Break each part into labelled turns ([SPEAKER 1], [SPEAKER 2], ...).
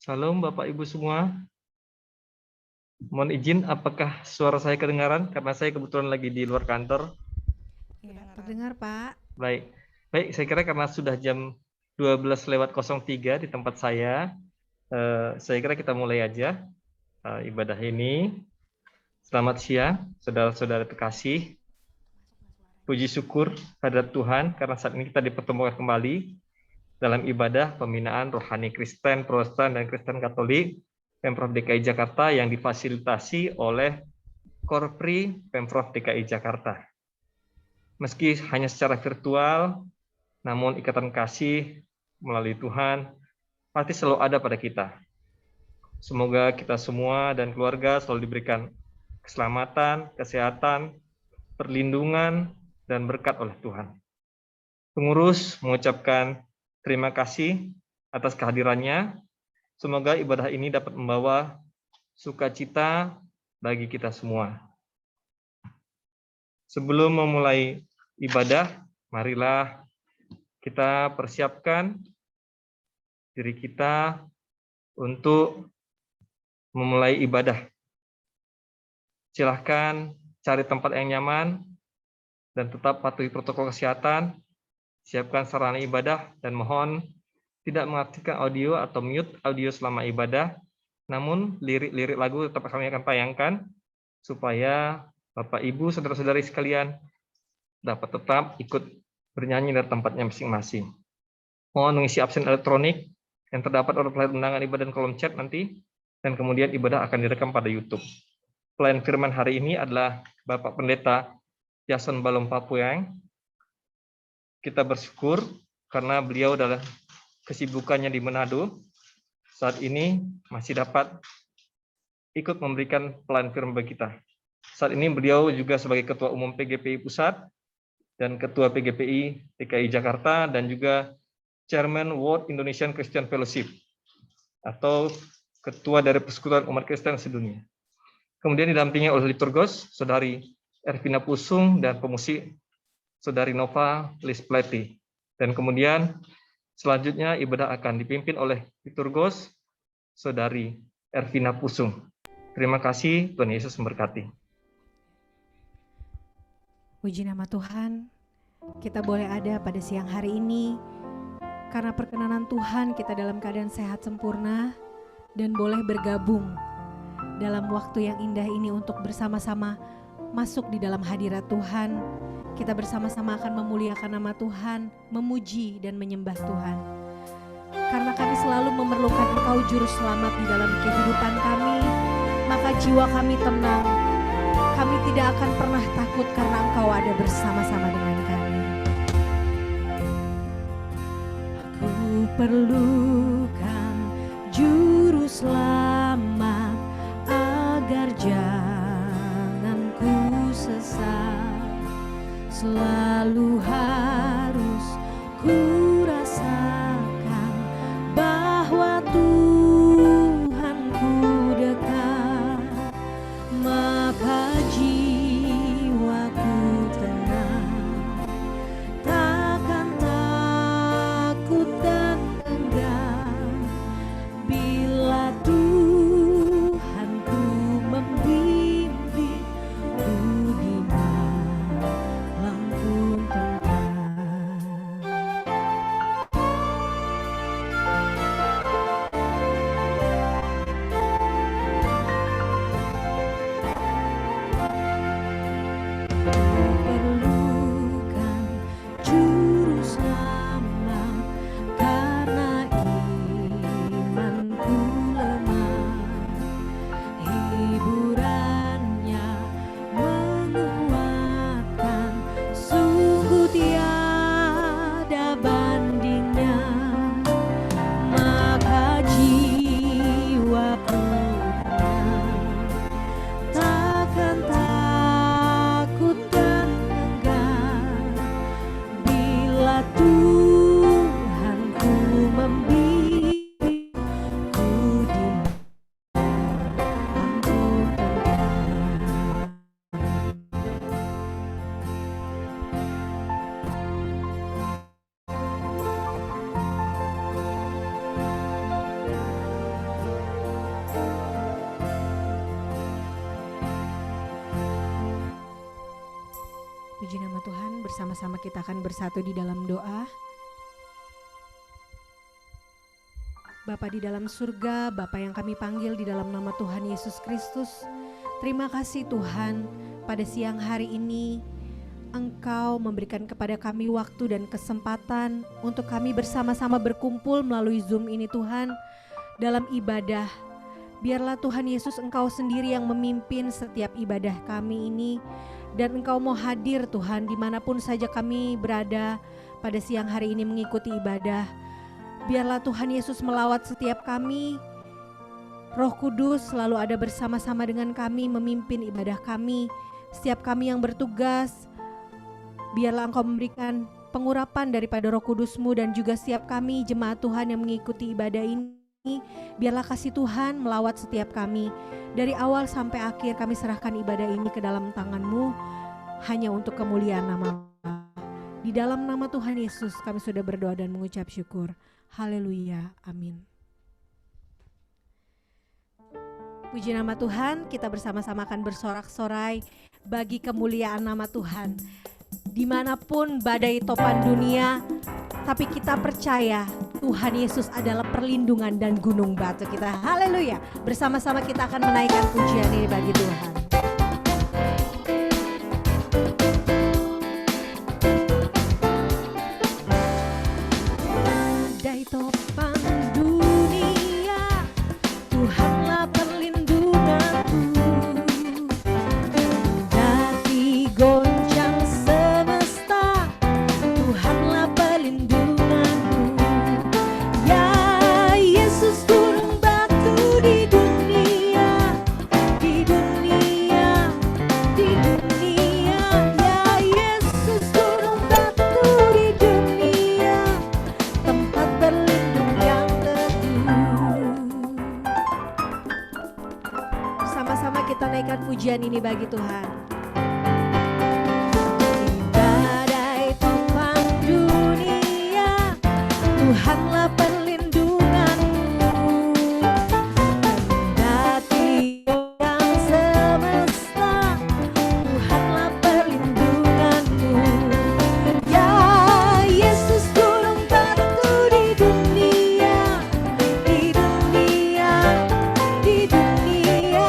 [SPEAKER 1] Shalom Bapak Ibu semua. Mohon izin, apakah suara saya kedengaran? Karena saya kebetulan lagi di luar kantor.
[SPEAKER 2] Ya, terdengar Pak.
[SPEAKER 1] Baik, saya kira karena sudah jam 12:03 di tempat saya kira kita mulai aja ibadah ini. Selamat siang, saudara-saudara terkasih. Puji syukur hadirat Tuhan karena saat ini kita dipertemukan kembali dalam ibadah pembinaan rohani Kristen, Protestan, dan Kristen Katolik Pemprov DKI Jakarta yang difasilitasi oleh Korpri Pemprov DKI Jakarta. Meski hanya secara virtual, namun ikatan kasih melalui Tuhan pasti selalu ada pada kita. Semoga kita semua dan keluarga selalu diberikan keselamatan, kesehatan, perlindungan, dan berkat oleh Tuhan. Pengurus mengucapkan terima kasih atas kehadirannya. Semoga ibadah ini dapat membawa sukacita bagi kita semua. Sebelum memulai ibadah, marilah kita persiapkan diri kita untuk memulai ibadah. Silahkan cari tempat yang nyaman dan tetap patuhi protokol kesehatan. Siapkan sarana ibadah dan mohon tidak mengaktifkan audio atau mute audio selama ibadah. Namun lirik-lirik lagu tetap kami akan tayangkan supaya Bapak Ibu, saudara-saudari sekalian dapat tetap ikut bernyanyi dari tempatnya masing-masing. Mohon mengisi absen elektronik yang terdapat pada pelayan undangan ibadah dan kolom chat nanti, dan kemudian ibadah akan direkam pada YouTube. Pelayan firman hari ini adalah Bapak Pendeta Jason Balom Papuyang. Kita bersyukur karena beliau adalah kesibukannya di Manado saat ini masih dapat ikut memberikan pelayan firman bagi kita. Saat ini beliau juga sebagai Ketua Umum PGPI Pusat dan Ketua PGPI DKI Jakarta dan juga Chairman World Indonesian Christian Fellowship atau Ketua dari Persekutuan Umat Kristen Sedunia. Kemudian didampingi oleh liturgos Saudari Ervina Pusung dan pemusik Saudari Nova Lispleti. Dan kemudian selanjutnya ibadah akan dipimpin oleh liturgos Saudari Ervina Pusung. Terima kasih, Tuhan Yesus memberkati.
[SPEAKER 2] Puji nama Tuhan, kita boleh ada pada siang hari ini karena perkenanan Tuhan kita dalam keadaan sehat sempurna dan boleh bergabung dalam waktu yang indah ini untuk bersama-sama masuk di dalam hadirat Tuhan. Kita bersama-sama akan memuliakan nama Tuhan, memuji dan menyembah Tuhan. Karena kami selalu memerlukan Engkau Juru Selamat di dalam kehidupan kami, maka jiwa kami tenang. Kami tidak akan pernah takut karena Engkau ada bersama-sama dengan kami. Aku perlukan Juru Selamat agar jangan ku sesat. Selalu harus ku rasakan bahwa Tuhanku dekat, maka jiwaku tenang, takkan takut dan enggan bila Tuhanku membimbing ku di malam pun tenang. bersama-sama kita akan bersatu di dalam doa. Bapa di dalam surga, Bapa yang kami panggil di dalam nama Tuhan Yesus Kristus, terima kasih Tuhan, pada siang hari ini Engkau memberikan kepada kami waktu dan kesempatan untuk kami bersama-sama berkumpul melalui Zoom ini Tuhan, dalam ibadah. Biarlah Tuhan Yesus Engkau sendiri yang memimpin setiap ibadah kami ini, dan Engkau mau hadir Tuhan dimanapun saja kami berada pada siang hari ini mengikuti ibadah. Biarlah Tuhan Yesus melawat setiap kami, Roh Kudus selalu ada bersama-sama dengan kami memimpin ibadah kami. Setiap kami yang bertugas, biarlah Engkau memberikan pengurapan daripada Roh Kudus-Mu, dan juga setiap kami jemaat Tuhan yang mengikuti ibadah ini, biarlah kasih Tuhan melawat setiap kami. Dari awal sampai akhir kami serahkan ibadah ini ke dalam tangan-Mu, hanya untuk kemuliaan nama-Mu. Di dalam nama Tuhan Yesus kami sudah berdoa dan mengucap syukur. Haleluya, amin. Puji nama Tuhan, kita bersama-sama akan bersorak-sorai bagi kemuliaan nama Tuhan. Dimanapun badai topan dunia, tapi kita percaya Tuhan Yesus adalah perlindungan dan gunung batu kita. Haleluya. Bersama-sama kita akan menaikkan pujian ini bagi Tuhan. Badai topan dunia, Tuhanlah perlindunganku. Kendati goncang semesta, Tuhanlah perlindunganku. Ya Yesus gunung batu di dunia, di dunia, di dunia. Ya Yesus gunung batu di dunia, tempat berlindung yang teguh. Sama-sama kita naikkan pujian ini bagi Tuhan. Di badai topan dunia, Tuhanlah perlindunganku. Kendati goncang semesta, Tuhanlah perlindunganku. Ya Yesus gunung batu di dunia, di dunia, di dunia.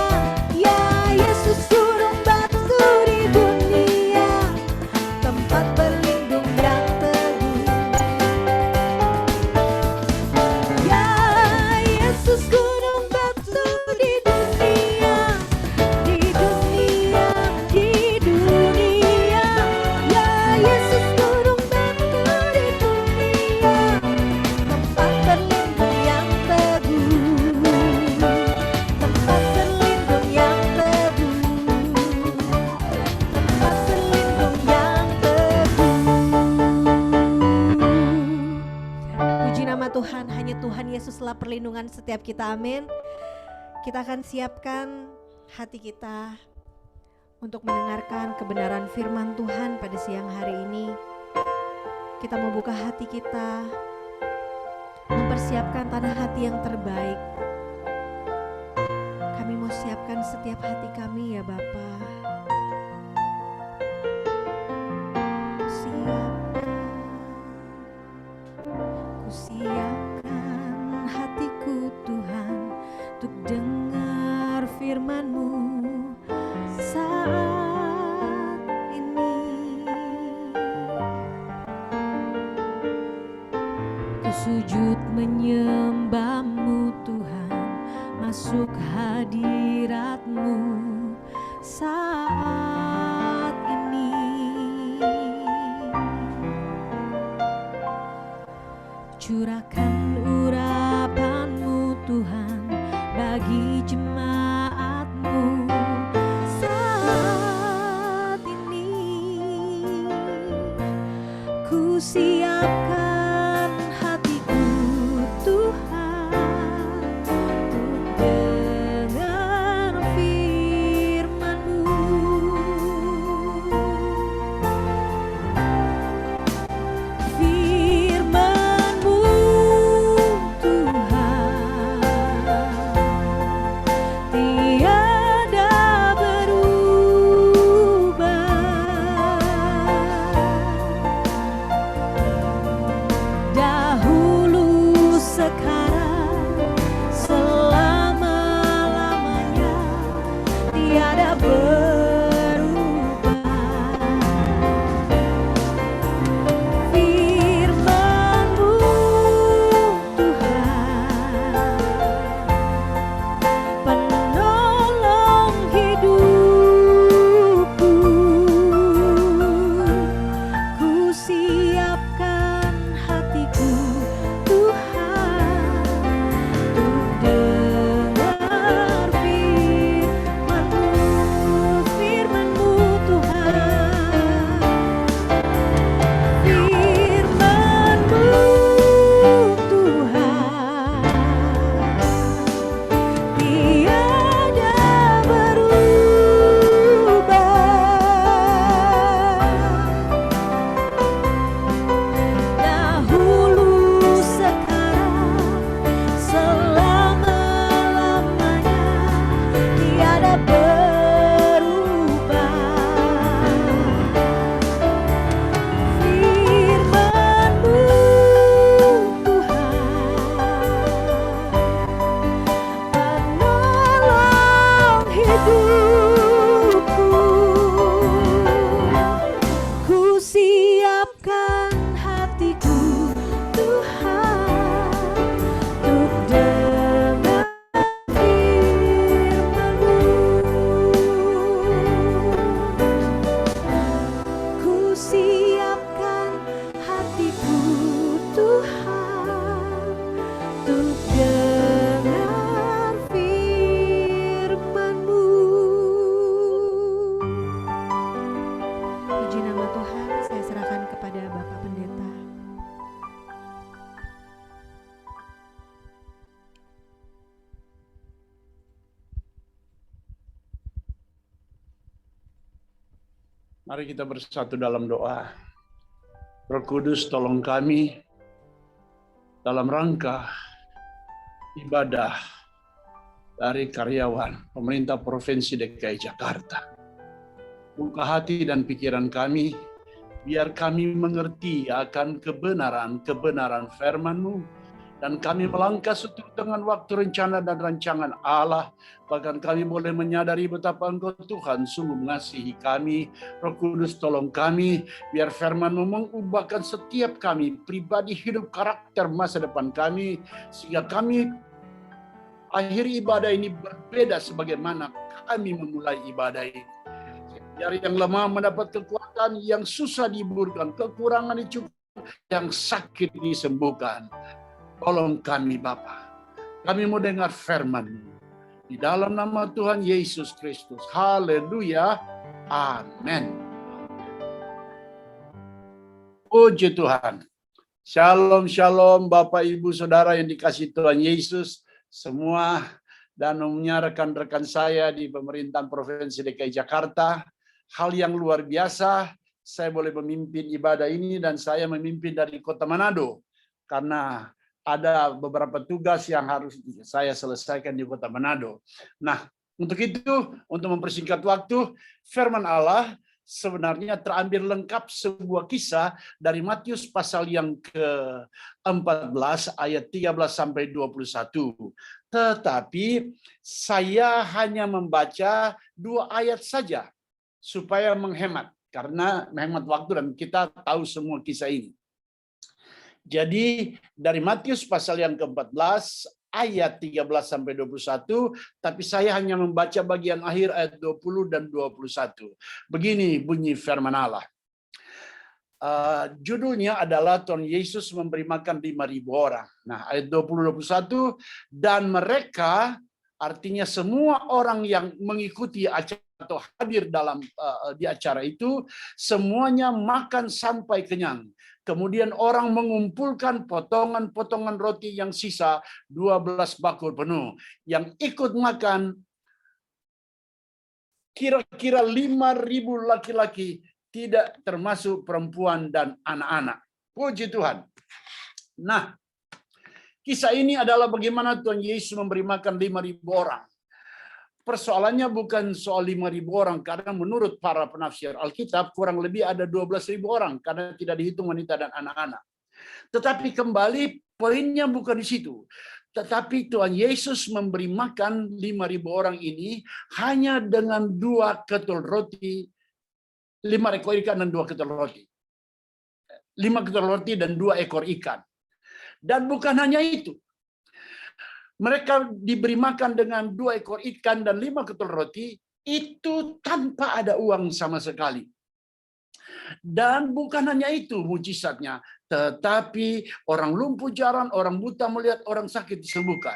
[SPEAKER 2] Ya Yesus gunung batu di dunia, tempat berlindung yang teguh. Ya Yesus gunung batu di dunia, di dunia, di dunia. Ya Yesus gunung batu di dunia, tempat berlindung yang teguh, tempat berlindung yang teguh, tempat berlindung yang teguh. Puji nama Tuhan, hanya Tuhan Yesuslah perlindungan setiap kita, amin. Kita akan siapkan hati kita untuk mendengarkan kebenaran firman Tuhan pada siang hari ini. Kita membuka hati kita, mempersiapkan tanah hati yang terbaik. Kami mau siapkan setiap hati kami ya Bapa. Kusiapkan hatiku Tuhan untuk dengar firman-Mu saat ini. Ku sujud menyembah-Mu Tuhan, masuk hadirat-Mu saat ini. Curahkan urapan-Mu Tuhan bagi jemaat-Mu saat ini. Ku siapkan hatiku Tuhan untuk dengar firman-Mu. Firman-Mu Tuhan tiada berubah. sekarang, selama-lamanya tiada berubah. Firman-Mu Tuhan, penolong hidupku, ku siapkan hatiku Tuhan, untuk dengar firman-Mu, firman-Mu Tuhan, firman-Mu Tuhan, tiada berubah. Dahulu, sekarang, selama-lamanya tiada berubah. Firman-Mu Tuhan, penolong hidupku, ku siapkan hatiku Tuhan, untuk dengar firman-Mu. Ku siapkan hatiku Tuhan, untuk dengar firman-Mu. Puji nama Tuhan, saya serahkan kepada Bapak Pendeta.
[SPEAKER 3] Mari kita bersatu dalam doa. Roh Kudus, tolong kami dalam rangka ibadah dari karyawan pemerintah Provinsi DKI Jakarta. Buka hati dan pikiran kami, biar kami mengerti akan kebenaran firman-Mu, dan kami melangkah seturut dengan waktu rencana dan rancangan Allah. Bahkan kami boleh menyadari betapa Engkau Tuhan sungguh mengasihi kami. Roh Kudus, tolong kami, biar firman-Mu mengubahkan setiap kami, pribadi, hidup, karakter, masa depan kami, sehingga kami akhir ibadah ini berbeda sebagaimana kami memulai ibadah ini. Biar yang lemah mendapat kekuatan, yang susah dihiburkan, kekurangan dicukupi, yang sakit disembuhkan. Tolong kami Bapa, kami mau dengar firman-Mu. Di dalam nama Tuhan Yesus Kristus. Haleluya. Amin. Puji Tuhan. Shalom, shalom Bapak Ibu Saudara yang dikasihi Tuhan Yesus semua, dan umumnya rekan-rekan saya di pemerintahan Provinsi DKI Jakarta. Hal yang luar biasa, saya boleh memimpin ibadah ini, dan saya memimpin dari Kota Manado karena ada beberapa tugas yang harus saya selesaikan di Kota Manado. Nah, untuk itu, untuk mempersingkat waktu, firman Allah sebenarnya terambil lengkap sebuah kisah dari Matius pasal yang ke-14 ayat 13 sampai 21. Tetapi saya hanya membaca 2 ayat saja supaya menghemat, karena menghemat waktu dan kita tahu semua kisah ini. Jadi dari Matius pasal yang ke-14 ayat 13 sampai 21, tapi saya hanya membaca bagian akhir ayat 20 dan 21. Begini bunyi firman Allah. Judulnya adalah Tuhan Yesus memberi makan 5.000 orang. Nah, ayat 20-21, dan mereka, artinya semua orang yang mengikuti acara atau hadir dalam di acara itu, semuanya makan sampai kenyang. Kemudian orang mengumpulkan potongan-potongan roti yang sisa 12 bakul penuh. Yang ikut makan kira-kira 5.000 laki-laki, tidak termasuk perempuan dan anak-anak. Puji Tuhan. Nah, kisah ini adalah bagaimana Tuhan Yesus memberi makan 5.000 orang. Persoalannya bukan soal 5.000 orang, karena menurut para penafsir Alkitab kurang lebih ada 12.000 orang, karena tidak dihitung wanita dan anak-anak. Tetapi kembali Poinnya bukan di situ. Tetapi Tuhan Yesus memberi makan 5.000 orang ini hanya dengan 2 ketul roti, 5 ekor ikan dan 2 ketul roti. 5 ketul roti dan 2 ekor ikan. Dan bukan hanya itu. Mereka diberi makan dengan 2 ekor ikan dan 5 ketul roti, itu tanpa ada uang sama sekali. Dan bukan hanya itu mujizatnya, tetapi orang lumpuh jalan, orang buta melihat, orang sakit disembuhkan.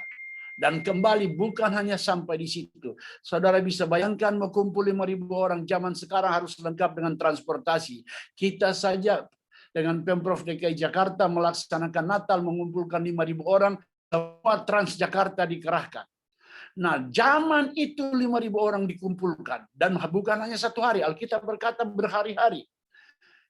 [SPEAKER 3] Dan kembali bukan hanya sampai di situ. Saudara bisa bayangkan mengumpul 5.000 orang zaman sekarang harus lengkap dengan transportasi. Kita saja dengan Pemprov DKI Jakarta melaksanakan Natal mengumpulkan 5.000 orang, semua Transjakarta dikerahkan. Nah, zaman itu 5.000 orang dikumpulkan. Dan bukan hanya satu hari, Alkitab berkata berhari-hari.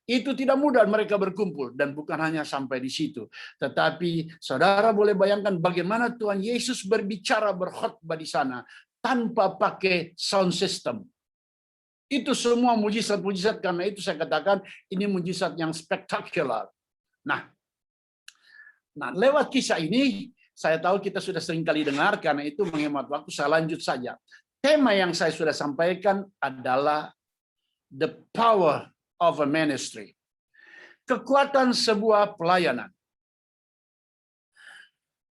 [SPEAKER 3] Itu tidak mudah mereka berkumpul, dan bukan hanya sampai di situ. Tetapi saudara boleh bayangkan bagaimana Tuhan Yesus berbicara, berkhotbah di sana tanpa pakai sound system. Itu semua mujizat-mujizat, karena itu saya katakan ini mujizat yang spektakuler. Nah, lewat kisah ini saya tahu kita sudah sering kali dengar, karena itu menghemat waktu saya lanjut saja. Tema yang saya sudah sampaikan adalah the power of a ministry. Kekuatan sebuah pelayanan.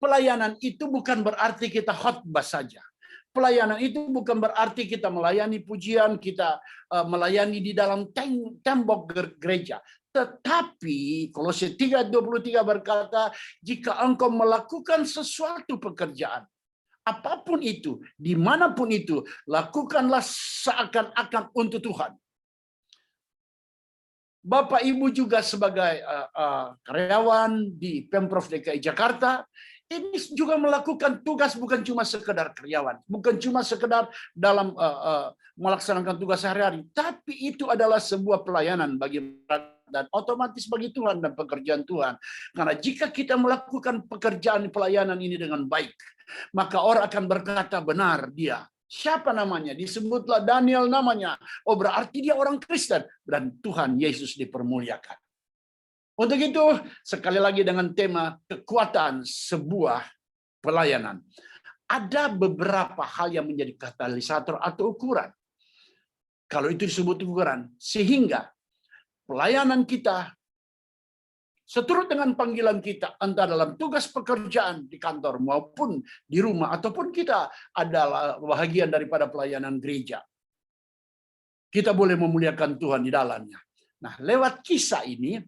[SPEAKER 3] Pelayanan itu bukan berarti kita khotbah saja. Pelayanan itu bukan berarti kita melayani pujian, kita melayani di dalam tembok gereja. Tetapi Kolose 3:23 berkata, jika engkau melakukan sesuatu pekerjaan, apapun itu, dimanapun itu, lakukanlah seakan-akan untuk Tuhan. Bapak Ibu juga sebagai karyawan di Pemprov DKI Jakarta, ini juga melakukan tugas bukan cuma sekedar karyawan, bukan cuma sekedar dalam melaksanakan tugas sehari-hari, tapi itu adalah sebuah pelayanan bagi dan otomatis bagi Tuhan dan pekerjaan Tuhan. Karena jika kita melakukan pekerjaan pelayanan ini dengan baik, maka orang akan berkata benar dia. Siapa namanya? Disebutlah Daniel namanya. Oh, berarti dia orang Kristen. Dan Tuhan Yesus dipermuliakan. Untuk itu, sekali lagi dengan tema kekuatan sebuah pelayanan. Ada beberapa hal yang menjadi katalisator atau ukuran. Kalau itu disebut ukuran. Sehingga pelayanan kita seturut dengan panggilan kita, entah dalam tugas pekerjaan di kantor maupun di rumah, ataupun kita adalah bahagian daripada pelayanan gereja. Kita boleh memuliakan Tuhan di dalamnya. Nah, lewat kisah ini,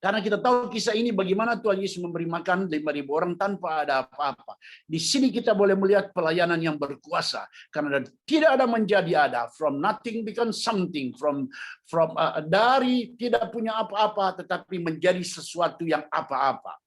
[SPEAKER 3] karena kita tahu kisah ini bagaimana Tuhan Yesus memberi makan 5.000 orang tanpa ada apa-apa. Di sini kita boleh melihat pelayanan yang berkuasa. Karena tidak ada menjadi ada. From nothing become something. Dari tidak punya apa-apa tetapi menjadi sesuatu yang apa-apa.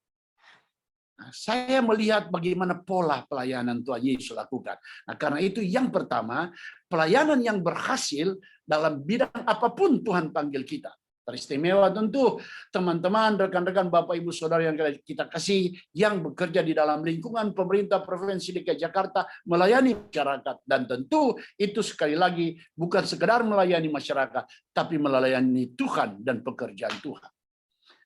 [SPEAKER 3] Nah, saya melihat bagaimana pola pelayanan Tuhan Yesus lakukan. Nah, karena itu yang pertama, pelayanan yang berhasil dalam bidang apapun Tuhan panggil kita. Teristimewa tentu teman-teman, rekan-rekan, Bapak, Ibu, Saudara yang kita kasih, yang bekerja di dalam lingkungan pemerintah Provinsi DKI Jakarta melayani masyarakat. Dan tentu itu sekali lagi bukan sekedar melayani masyarakat, tapi melayani Tuhan dan pekerjaan Tuhan.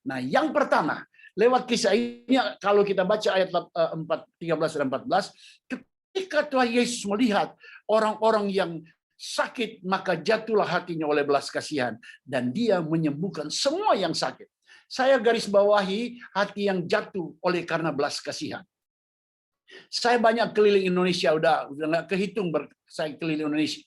[SPEAKER 3] Nah, yang pertama, lewat kisah ini kalau kita baca ayat 13 dan 14, ketika Tuhan Yesus melihat orang-orang yang sakit, maka jatuhlah hatinya oleh belas kasihan dan dia menyembuhkan semua yang sakit. Saya garis bawahi hati yang jatuh oleh karena belas kasihan. Saya banyak keliling Indonesia, udah nggak kehitung saya keliling Indonesia.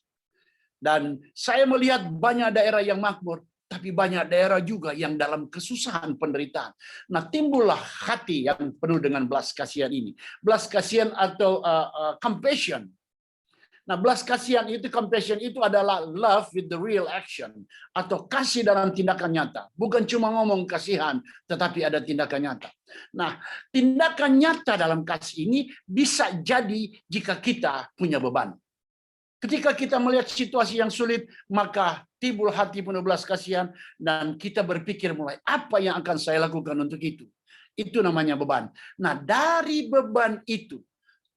[SPEAKER 3] Dan saya melihat banyak daerah yang makmur, tapi banyak daerah juga yang dalam kesusahan, penderitaan. Nah, timbullah hati yang penuh dengan belas kasihan ini. Belas kasihan atau compassion. Nah, belas kasihan itu, compassion itu adalah love with the real action, atau kasih dalam tindakan nyata. Bukan cuma ngomong kasihan, tetapi ada tindakan nyata. Nah, tindakan nyata dalam kasih ini bisa jadi jika kita punya beban. Ketika kita melihat situasi yang sulit, maka timbul hati penuh belas kasihan, dan kita berpikir mulai, apa yang akan saya lakukan untuk itu? Itu namanya beban. Nah, dari beban itu,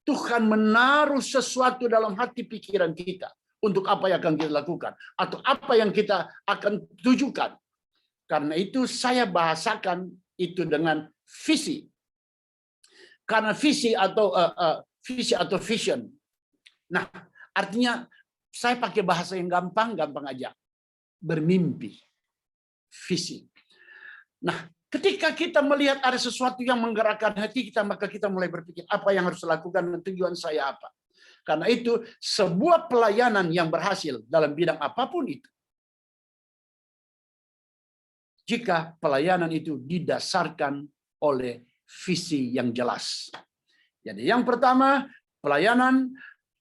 [SPEAKER 3] Tuhan menaruh sesuatu dalam hati pikiran kita untuk apa yang akan kita lakukan atau apa yang kita akan tujukan. Karena itu saya bahasakan itu dengan visi Karena visi atau vision. Nah, artinya saya pakai bahasa yang gampang aja. Bermimpi. Visi. Nah, ketika kita melihat ada sesuatu yang menggerakkan hati kita, maka kita mulai berpikir apa yang harus dilakukan dan tujuan saya apa. Karena itu sebuah pelayanan yang berhasil dalam bidang apapun itu, jika pelayanan itu didasarkan oleh visi yang jelas. Jadi yang pertama, pelayanan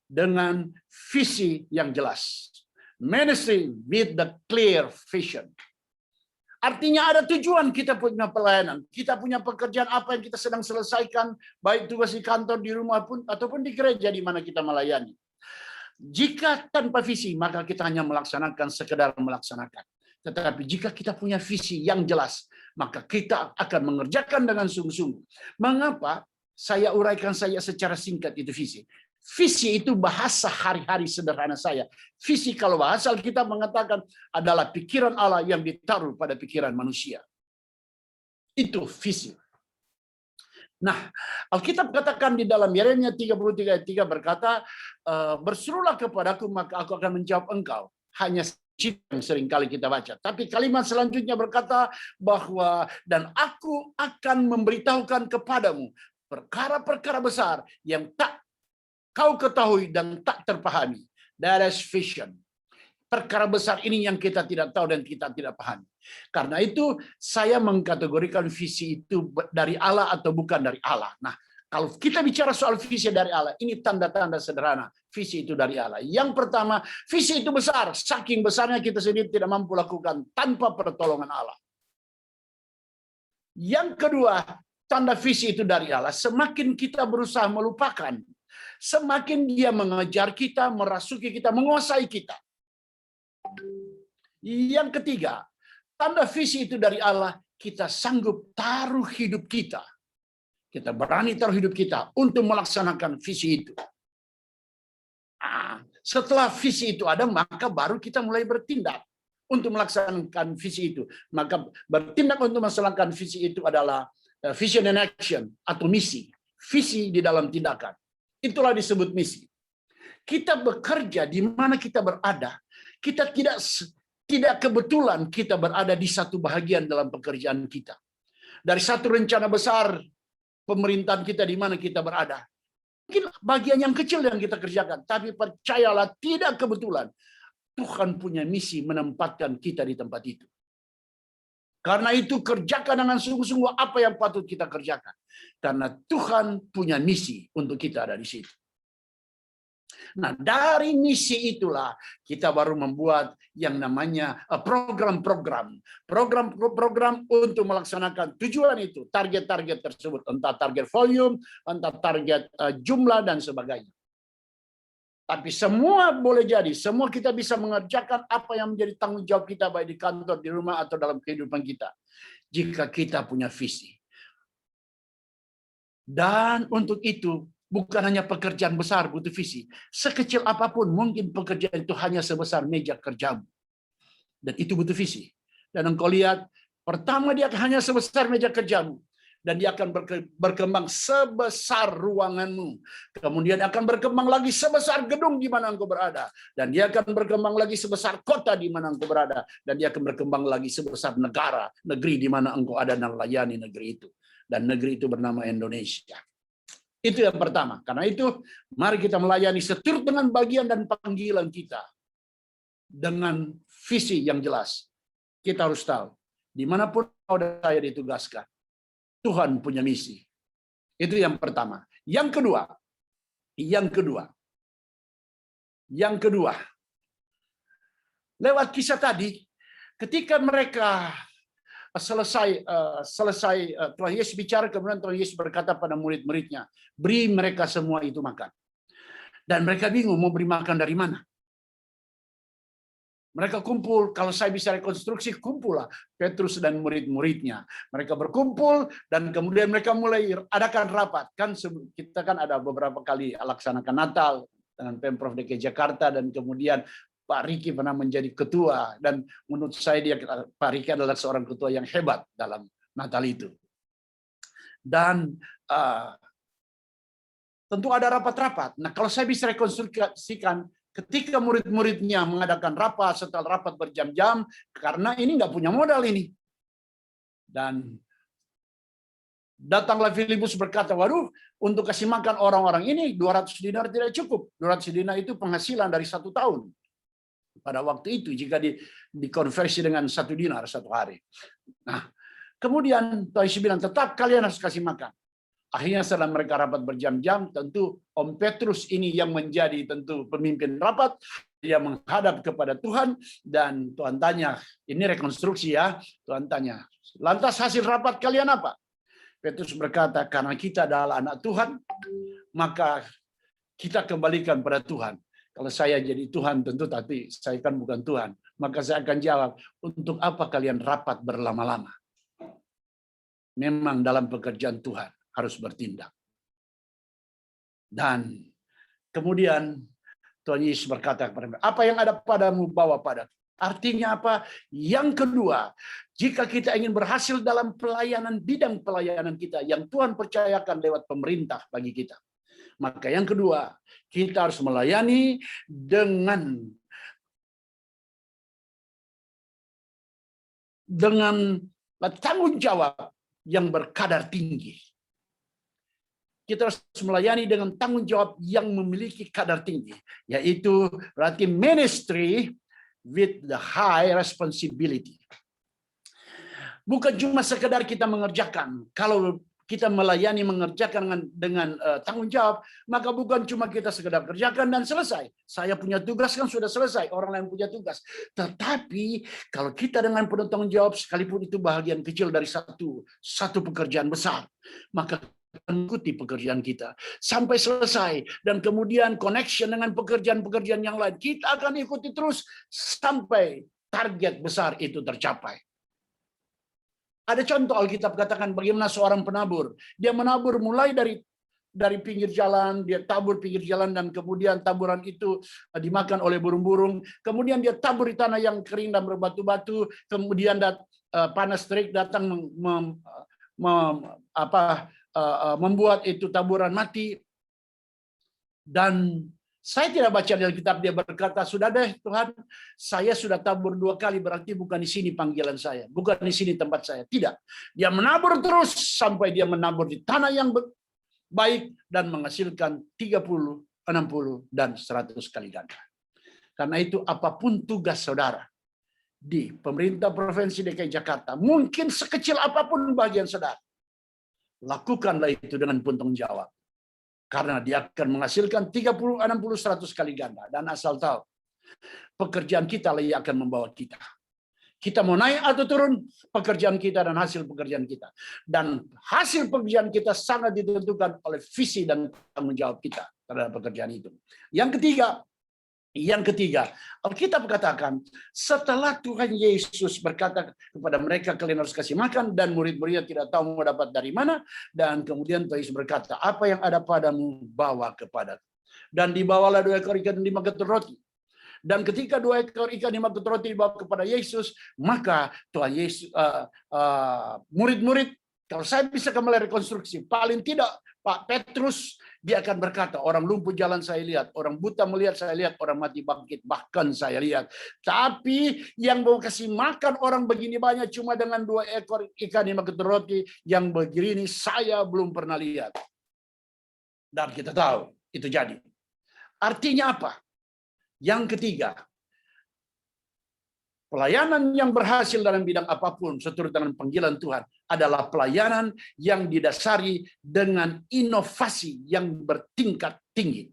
[SPEAKER 3] dengan visi yang jelas. Ministry with the clear vision. Artinya ada tujuan kita punya pelayanan. Kita punya pekerjaan apa yang kita sedang selesaikan, baik tugas di kantor, di rumah pun, ataupun di gereja di mana kita melayani. Jika tanpa visi, maka kita hanya melaksanakan sekedar melaksanakan. Tetapi jika kita punya visi yang jelas, maka kita akan mengerjakan dengan sungguh-sungguh. Mengapa saya uraikan saya secara singkat itu visi? Visi itu bahasa hari-hari sederhana saya. Visi kalau bahasa Alkitab mengatakan adalah pikiran Allah yang ditaruh pada pikiran manusia. Itu visi. Nah, Alkitab katakan di dalam Yeremia 33 ayat 3 berkata, berserulah kepadaku maka aku akan menjawab engkau. Hanya yang sering kali kita baca. Tapi kalimat selanjutnya berkata bahwa dan aku akan memberitahukan kepadamu perkara-perkara besar yang tak kau ketahui dan tak terpahami. That is vision. Perkara besar ini yang kita tidak tahu dan kita tidak pahami. Karena itu saya mengkategorikan visi itu dari Allah atau bukan dari Allah. Nah, kalau kita bicara soal visi dari Allah, ini tanda-tanda sederhana. Visi itu dari Allah. Yang pertama, visi itu besar. Saking besarnya kita sendiri tidak mampu lakukan tanpa pertolongan Allah. Yang kedua, tanda visi itu dari Allah. Semakin kita berusaha melupakan, semakin dia mengejar kita, merasuki kita, menguasai kita. Yang ketiga, tanda visi itu dari Allah, kita sanggup taruh hidup kita. Kita berani taruh hidup kita untuk melaksanakan visi itu. Setelah visi itu ada, maka baru kita mulai bertindak untuk melaksanakan visi itu. Maka bertindak untuk melaksanakan visi itu adalah vision and action atau misi. Visi di dalam tindakan. Itulah disebut misi. Kita bekerja di mana kita berada. Kita tidak kebetulan kita berada di satu bahagian dalam pekerjaan kita. Dari satu rencana besar pemerintahan kita di mana kita berada. Mungkin bagian yang kecil yang kita kerjakan. Tapi percayalah tidak kebetulan. Tuhan punya misi menempatkan kita di tempat itu. Karena itu kerjakan dengan sungguh-sungguh apa yang patut kita kerjakan. Karena Tuhan punya misi untuk kita ada di situ. Nah, dari misi itulah kita baru membuat yang namanya program-program untuk melaksanakan tujuan itu, target-target tersebut, entah target volume, entah target jumlah dan sebagainya. Tapi semua boleh jadi, semua kita bisa mengerjakan apa yang menjadi tanggung jawab kita baik di kantor, di rumah atau dalam kehidupan kita. Jika kita punya visi. Dan untuk itu bukan hanya pekerjaan besar butuh visi. Sekecil apapun mungkin pekerjaan itu hanya sebesar meja kerjamu. Dan itu butuh visi. Dan engkau lihat, pertama dia hanya sebesar meja kerjamu. Dan dia akan berkembang sebesar ruanganmu. Kemudian akan berkembang lagi sebesar gedung di mana engkau berada. Dan dia akan berkembang lagi sebesar kota di mana engkau berada. Dan dia akan berkembang lagi sebesar negara, negeri di mana engkau ada dan melayani negeri itu. Dan negeri itu bernama Indonesia. Itu yang pertama. Karena itu, mari kita melayani seturut dengan bagian dan panggilan kita. Dengan visi yang jelas. Kita harus tahu, dimanapun saya ditugaskan, Tuhan punya misi. Itu yang pertama. Yang kedua, lewat kisah tadi, ketika mereka selesai Tuhan Yesus bicara, kemudian Tuhan Yesus berkata pada murid-muridnya, beri mereka semua itu makan. Dan mereka bingung mau beri makan dari mana. Mereka kumpul, kalau saya bisa rekonstruksi, kumpullah Petrus dan murid-muridnya. Mereka berkumpul dan kemudian mereka mulai adakan rapat. Kan kita kan ada beberapa kali laksanakan Natal dengan Pemprov DKI Jakarta dan kemudian Pak Riki pernah menjadi ketua dan menurut saya Pak Riki adalah seorang ketua yang hebat dalam Natal itu. Dan tentu ada rapat-rapat. Nah, kalau saya bisa rekonstruksikan, ketika murid-muridnya mengadakan rapat setelah rapat berjam-jam, karena ini nggak punya modal ini. Dan datanglah Filipus berkata, waduh, untuk kasih makan orang-orang ini 200 dinar tidak cukup. 200 dinar itu penghasilan dari 1 tahun. Pada waktu itu, jika dikonversi dengan 1 dinar 1 hari. Nah, kemudian Tuhan Yesus bilang, tetap kalian harus kasih makan. Akhirnya setelah mereka rapat berjam-jam, tentu Om Petrus ini yang menjadi tentu pemimpin rapat, dia menghadap kepada Tuhan, dan Tuhan tanya, ini rekonstruksi ya, Tuhan tanya, lantas hasil rapat kalian apa? Petrus berkata, karena kita adalah anak Tuhan, maka kita kembalikan pada Tuhan. Kalau saya jadi Tuhan tentu, tapi saya kan bukan Tuhan. Maka saya akan jawab, untuk apa kalian rapat berlama-lama? Memang dalam pekerjaan Tuhan harus bertindak. Dan kemudian Tuhan Yesus berkata kepada mereka, apa yang ada padamu bawa padaku. Artinya apa? Yang kedua, jika kita ingin berhasil dalam bidang pelayanan kita yang Tuhan percayakan lewat pemerintah bagi kita, maka yang kedua, kita harus melayani dengan tanggung jawab yang berkadar tinggi. Kita harus melayani dengan tanggung jawab yang memiliki kadar tinggi, yaitu berarti ministry with the high responsibility. Bukan cuma sekedar kita mengerjakan. Kalau kita melayani mengerjakan dengan tanggung jawab, maka bukan cuma kita sekedar kerjakan dan selesai. Saya punya tugas kan sudah selesai, orang lain punya tugas. Tetapi kalau kita dengan penuh tanggung jawab, sekalipun itu bagian kecil dari satu pekerjaan besar, maka mengikuti pekerjaan kita sampai selesai, dan kemudian connection dengan pekerjaan-pekerjaan yang lain kita akan ikuti terus sampai target besar itu tercapai. Ada contoh Alkitab katakan bagaimana seorang penabur, dia menabur mulai dari pinggir jalan, dia tabur pinggir jalan, dan kemudian taburan itu dimakan oleh burung-burung, kemudian dia tabur di tanah yang kering dan berbatu-batu, kemudian panas terik datang membuat itu taburan mati. Dan saya tidak baca di Alkitab dia berkata, sudah deh Tuhan, saya sudah tabur 2 kali, berarti bukan di sini panggilan saya, bukan di sini tempat saya. Tidak, dia menabur terus sampai dia menabur di tanah yang baik dan menghasilkan 30, 60, dan 100 kali ganda. Karena itu apapun tugas saudara di pemerintah Provinsi DKI Jakarta, mungkin sekecil apapun bagian saudara, lakukanlah itu dengan penuh jawab. Karena dia akan menghasilkan 30, 60, 100 kali ganda. Dan asal tahu, pekerjaan kita yang akan membawa kita. Kita mau naik atau turun, pekerjaan kita dan hasil pekerjaan kita. Dan hasil pekerjaan kita sangat ditentukan oleh visi dan tanggung jawab kita terhadap pekerjaan itu. Yang ketiga, Alkitab katakan, setelah Tuhan Yesus berkata kepada mereka, kalian harus kasih makan, dan murid-muridnya tidak tahu mau dapat dari mana, dan kemudian Tuhan Yesus berkata, apa yang ada padamu, bawa kepadaku. Dan dibawalah 2 ekor ikan dan 5 ketur roti. Dan ketika 2 ekor ikan 5 ketur roti dibawa kepada Yesus, maka Tuhan Yesus, murid-murid, kalau saya bisa kembali rekonstruksi, paling tidak Pak Petrus, dia akan berkata, orang lumpuh jalan saya lihat, orang buta melihat saya lihat, orang mati bangkit bahkan saya lihat. Tapi yang mau kasih makan orang begini banyak cuma dengan 2 ekor ikan 5 ketur roti, yang begini saya belum pernah lihat. Dan kita tahu itu jadi. Artinya apa? Yang ketiga, pelayanan yang berhasil dalam bidang apapun seturut dengan panggilan Tuhan adalah pelayanan yang didasari dengan inovasi yang bertingkat tinggi.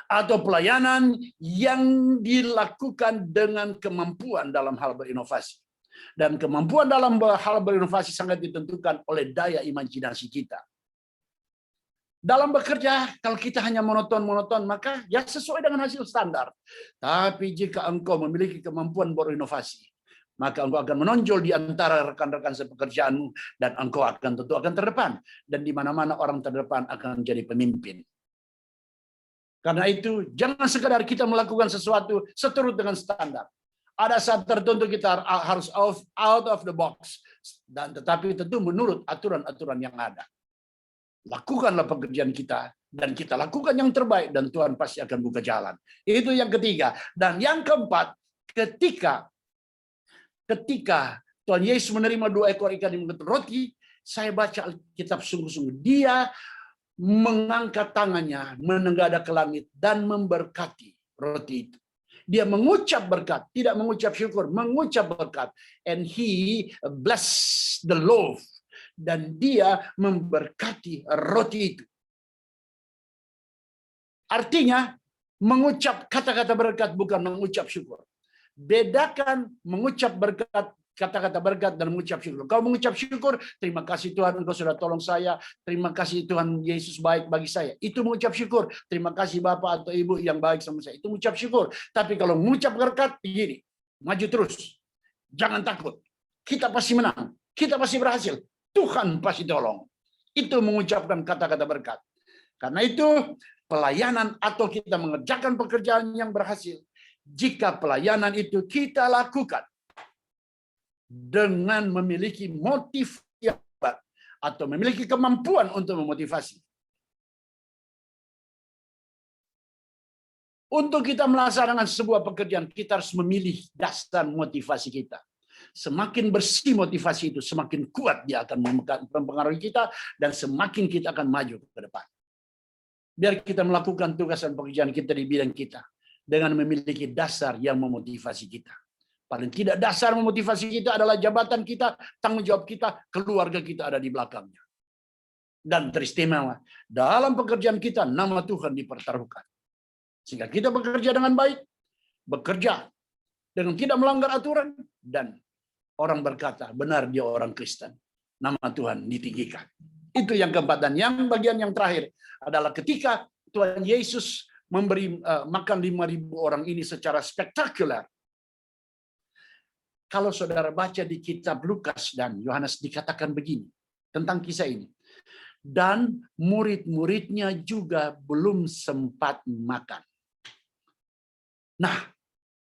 [SPEAKER 3] Atau pelayanan yang dilakukan dengan kemampuan dalam hal berinovasi. Dan kemampuan dalam hal berinovasi sangat ditentukan oleh daya imajinasi kita. Dalam bekerja, kalau kita hanya monoton, maka ya sesuai dengan hasil standar. Tapi jika engkau memiliki kemampuan berinovasi, maka engkau akan menonjol di antara rekan-rekan sepekerjaanmu, dan engkau tentu akan terdepan. Dan di mana-mana orang terdepan akan menjadi pemimpin. Karena itu, jangan sekedar kita melakukan sesuatu seturut dengan standar. Ada saat tertentu kita harus out of the box, dan tetapi tentu menurut aturan-aturan yang ada. lakukanlah pekerjaan kita, dan kita lakukan yang terbaik, dan Tuhan pasti akan buka jalan. Itu yang ketiga. Dan yang keempat, ketika Tuhan Yesus menerima 2 ekor ikan di roti, saya baca Alkitab sungguh-sungguh. Dia mengangkat tangannya, menengadah ke langit, dan memberkati roti itu. Dia mengucap berkat, tidak mengucap syukur, mengucap berkat. And he blessed the loaf. Dan dia memberkati roti itu. Artinya, mengucap kata-kata berkat bukan mengucap syukur. Bedakan mengucap berkat, kata-kata berkat, dan mengucap syukur. Kau mengucap syukur, terima kasih Tuhan, Engkau sudah tolong saya. Terima kasih Tuhan Yesus baik bagi saya. Itu mengucap syukur. Terima kasih Bapak atau Ibu yang baik sama saya. Itu mengucap syukur. Tapi kalau mengucap berkat, begini, maju terus. Jangan takut. Kita pasti menang. Kita pasti berhasil. Tuhan pasti tolong. Itu mengucapkan kata-kata berkat. Karena itu, pelayanan atau kita mengerjakan pekerjaan yang berhasil, jika pelayanan itu kita lakukan dengan memiliki motif yang kuat atau memiliki kemampuan untuk memotivasi. Untuk kita melaksanakan sebuah pekerjaan, kita harus memilih dasar motivasi kita. Semakin bersih motivasi itu, semakin kuat dia akan mempengaruhi kita, dan semakin kita akan maju ke depan. Biar kita melakukan tugas dan pekerjaan kita di bidang kita dengan memiliki dasar yang memotivasi kita. Paling tidak dasar memotivasi kita adalah jabatan kita, tanggung jawab kita, keluarga kita ada di belakangnya. Dan teristimewa, dalam pekerjaan kita nama Tuhan dipertaruhkan. Sehingga kita bekerja dengan baik, bekerja dengan tidak melanggar aturan, dan orang berkata, benar dia orang Kristen. Nama Tuhan ditinggikan. Itu yang keempat. Dan yang bagian yang terakhir adalah ketika Tuhan Yesus memberi makan 5.000 orang ini secara spektakuler. Kalau saudara baca di kitab Lukas dan Yohanes dikatakan begini tentang kisah ini. Dan murid-muridnya juga belum sempat makan. Nah,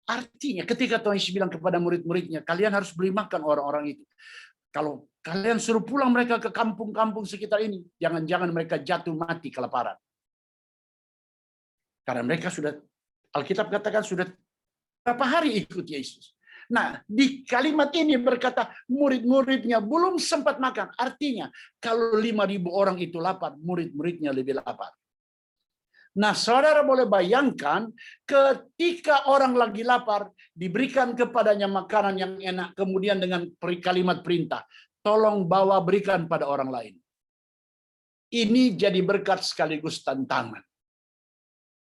[SPEAKER 3] artinya ketika Tuhan Yesus bilang kepada murid-muridnya, kalian harus beri makan orang-orang itu. Kalau kalian suruh pulang mereka ke kampung-kampung sekitar ini, jangan-jangan mereka jatuh mati kelaparan. Karena mereka sudah, Alkitab katakan sudah berapa hari ikut Yesus. Nah, di kalimat ini berkata murid-muridnya belum sempat makan. Artinya, kalau 5.000 orang itu lapar, murid-muridnya lebih lapar. Nah, saudara boleh bayangkan ketika orang lagi lapar, diberikan kepadanya makanan yang enak, kemudian dengan kalimat perintah, tolong bawa berikan pada orang lain. Ini jadi berkat sekaligus tantangan.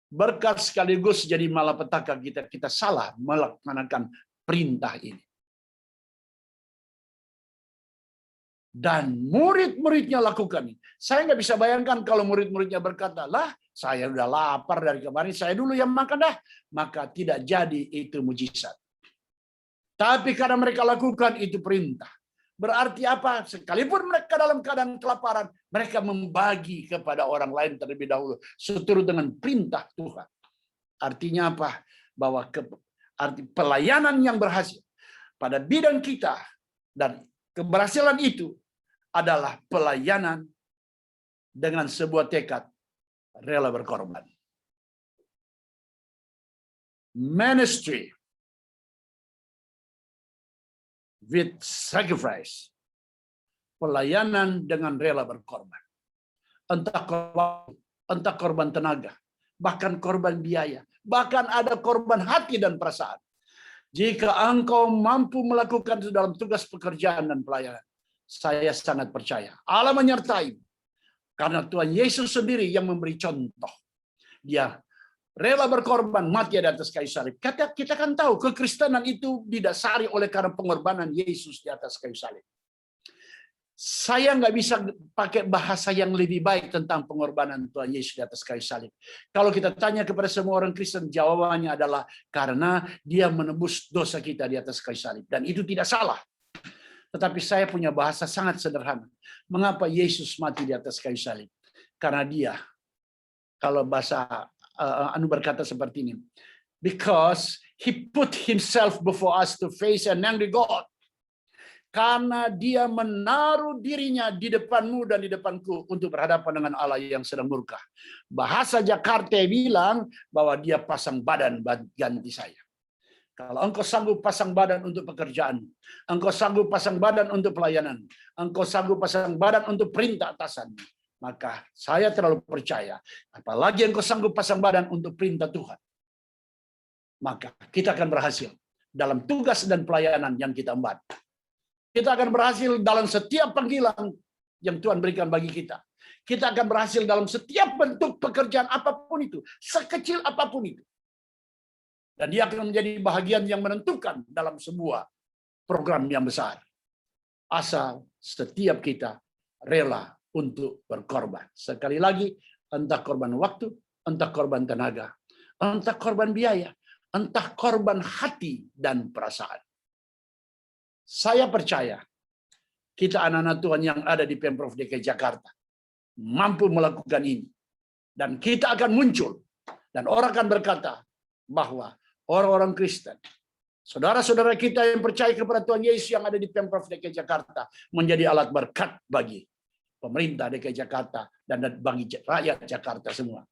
[SPEAKER 3] Berkat sekaligus jadi malapetaka kita salah melaksanakan perintah ini. Dan murid-muridnya lakukan ini. Saya nggak bisa bayangkan kalau murid-muridnya berkata, lah saya udah lapar dari kemarin, saya dulu yang makan dah. Maka tidak jadi itu mujizat. Tapi karena mereka lakukan itu perintah. Berarti apa? Sekalipun mereka dalam keadaan kelaparan, mereka membagi kepada orang lain terlebih dahulu. Seturut dengan perintah Tuhan. Artinya apa? Bahwa arti pelayanan yang berhasil pada bidang kita dan keberhasilan itu adalah pelayanan dengan sebuah tekad rela berkorban. Ministry with sacrifice. Pelayanan dengan rela berkorban. Entah korban tenaga, bahkan korban biaya, bahkan ada korban hati dan perasaan. Jika engkau mampu melakukan itu dalam tugas pekerjaan dan pelayanan, saya sangat percaya Allah menyertai. Karena Tuhan Yesus sendiri yang memberi contoh. Dia rela berkorban, mati di atas kayu salib. Kita kan tahu kekristenan itu didasari oleh karena pengorbanan Yesus di atas kayu salib. Saya nggak bisa pakai bahasa yang lebih baik tentang pengorbanan Tuhan Yesus di atas kayu salib. Kalau kita tanya kepada semua orang Kristen, jawabannya adalah karena dia menebus dosa kita di atas kayu salib. Dan itu tidak salah. Tetapi saya punya bahasa sangat sederhana. Mengapa Yesus mati di atas kayu salib? Karena dia, kalau bahasa Anu berkata seperti ini, because he put himself before us to face an angry God. karena dia menaruh dirinya di depanmu dan di depanku untuk berhadapan dengan Allah yang sedang murka. Bahasa Jakarta bilang bahwa dia pasang badan ganti saya. Kalau engkau sanggup pasang badan untuk pekerjaan, engkau sanggup pasang badan untuk pelayanan, engkau sanggup pasang badan untuk perintah atasan, maka saya terlalu percaya, apalagi engkau sanggup pasang badan untuk perintah Tuhan, maka kita akan berhasil dalam tugas dan pelayanan yang kita emban. Kita akan berhasil dalam setiap panggilan yang Tuhan berikan bagi kita. Kita akan berhasil dalam setiap bentuk pekerjaan apapun itu, sekecil apapun itu. Dan dia akan menjadi bahagian yang menentukan dalam sebuah program yang besar. Asal setiap kita rela untuk berkorban. Sekali lagi, entah korban waktu, entah korban tenaga, entah korban biaya, entah korban hati dan perasaan. Saya percaya kita anak-anak Tuhan yang ada di Pemprov DKI Jakarta mampu melakukan ini. Dan kita akan muncul. Dan orang akan berkata bahwa orang-orang Kristen, saudara-saudara kita yang percaya kepada Tuhan Yesus yang ada di Pemprov DKI Jakarta menjadi alat berkat bagi pemerintah DKI Jakarta dan bagi rakyat Jakarta semua.